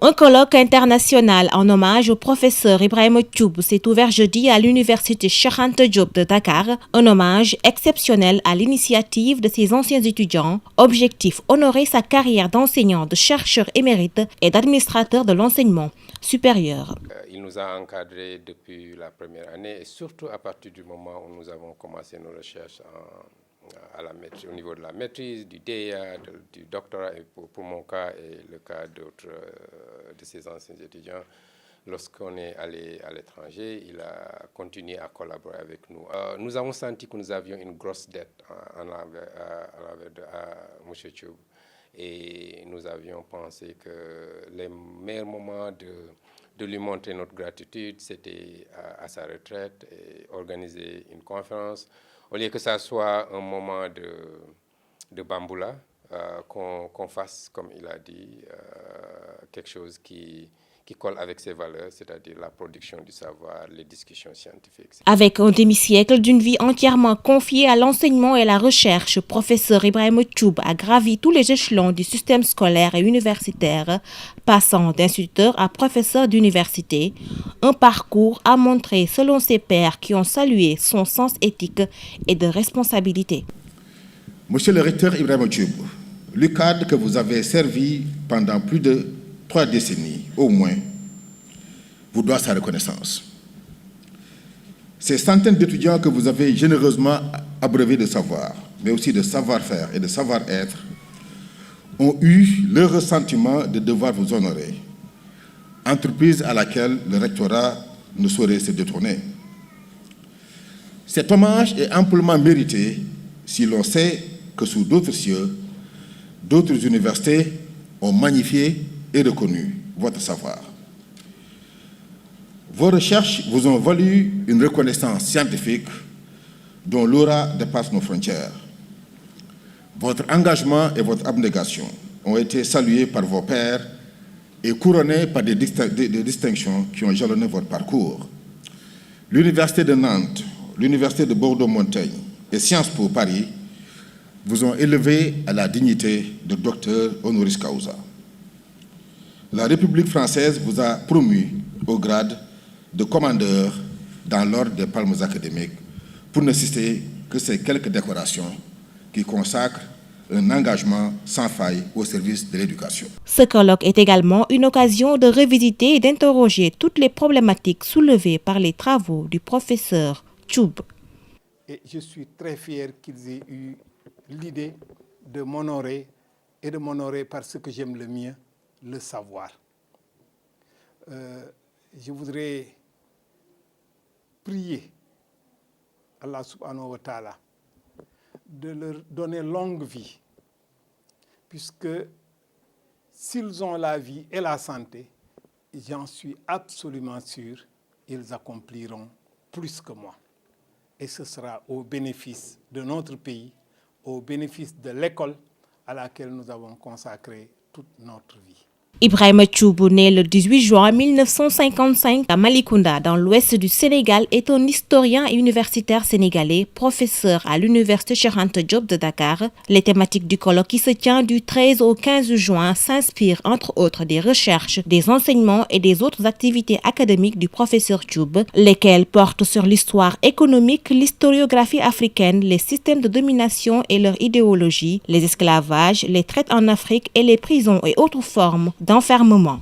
Un colloque international en hommage au professeur Ibrahima Thioub s'est ouvert jeudi à l'université Cheikh Anta Diop de Dakar, un hommage exceptionnel à l'initiative de ses anciens étudiants. Objectif, honorer sa carrière d'enseignant, de chercheur émérite et d'administrateur de l'enseignement supérieur. Il nous a encadrés depuis la première année et surtout à partir du moment où nous avons commencé nos recherches au niveau de la maîtrise, du DEA, du doctorat, et pour mon cas et le cas d'autres de ces anciens étudiants. Lorsqu'on est allé à l'étranger, il a continué à collaborer avec nous. Nous avons senti que nous avions une grosse dette à M. Thioub et nous avions pensé que les meilleurs moments de lui montrer notre gratitude, c'était à sa retraite et organiser une conférence. Au lieu que ça soit un moment de bamboula, qu'on fasse, comme il a dit, quelque chose qui colle avec ses valeurs, c'est-à-dire la production du savoir, les discussions scientifiques. Avec un demi-siècle d'une vie entièrement confiée à l'enseignement et la recherche, professeur Ibrahima Thioub a gravi tous les échelons du système scolaire et universitaire, passant d'instituteur à professeur d'université. Un parcours à montrer selon ses pairs qui ont salué son sens éthique et de responsabilité. Monsieur le recteur Ibrahima Thioub, l'UCAD que vous avez servi pendant plus de 3 décennies, au moins, vous doit sa reconnaissance. Ces centaines d'étudiants que vous avez généreusement abreuvés de savoir, mais aussi de savoir-faire et de savoir-être, ont eu le ressentiment de devoir vous honorer, entreprise à laquelle le rectorat ne saurait se détourner. Cet hommage est amplement mérité si l'on sait que sous d'autres cieux, d'autres universités ont magnifié et reconnu votre savoir. Vos recherches vous ont valu une reconnaissance scientifique dont l'aura dépasse nos frontières. Votre engagement et votre abnégation ont été salués par vos pairs et couronnés par des distinctions qui ont jalonné votre parcours. L'Université de Nantes, l'Université de Bordeaux-Montaigne et Sciences Po Paris vous ont élevé à la dignité de docteur honoris causa. La République française vous a promu au grade de commandeur dans l'ordre des palmes académiques, pour ne citer que ces quelques décorations qui consacrent un engagement sans faille au service de l'éducation. Ce colloque est également une occasion de revisiter et d'interroger toutes les problématiques soulevées par les travaux du professeur Thioub. Et je suis très fier qu'ils aient eu l'idée de m'honorer et de m'honorer par ce que j'aime le mieux, le savoir. Je voudrais prier Allah subhanahu wa ta'ala de leur donner longue vie, puisque s'ils ont la vie et la santé, j'en suis absolument sûr, ils accompliront plus que moi. Et ce sera au bénéfice de notre pays, au bénéfice de l'école à laquelle nous avons consacré toute notre vie. Ibrahima Thioub, né le 18 juin 1955 à Malicounda, dans l'ouest du Sénégal, est un historien et universitaire sénégalais, professeur à l'université Cheikh Anta Diop de Dakar. Les thématiques du colloque qui se tient du 13 au 15 juin s'inspirent entre autres des recherches, des enseignements et des autres activités académiques du professeur Thioub, lesquelles portent sur l'histoire économique, l'historiographie africaine, les systèmes de domination et leur idéologie, les esclavages, les traites en Afrique et les prisons et autres formes d'enfermement.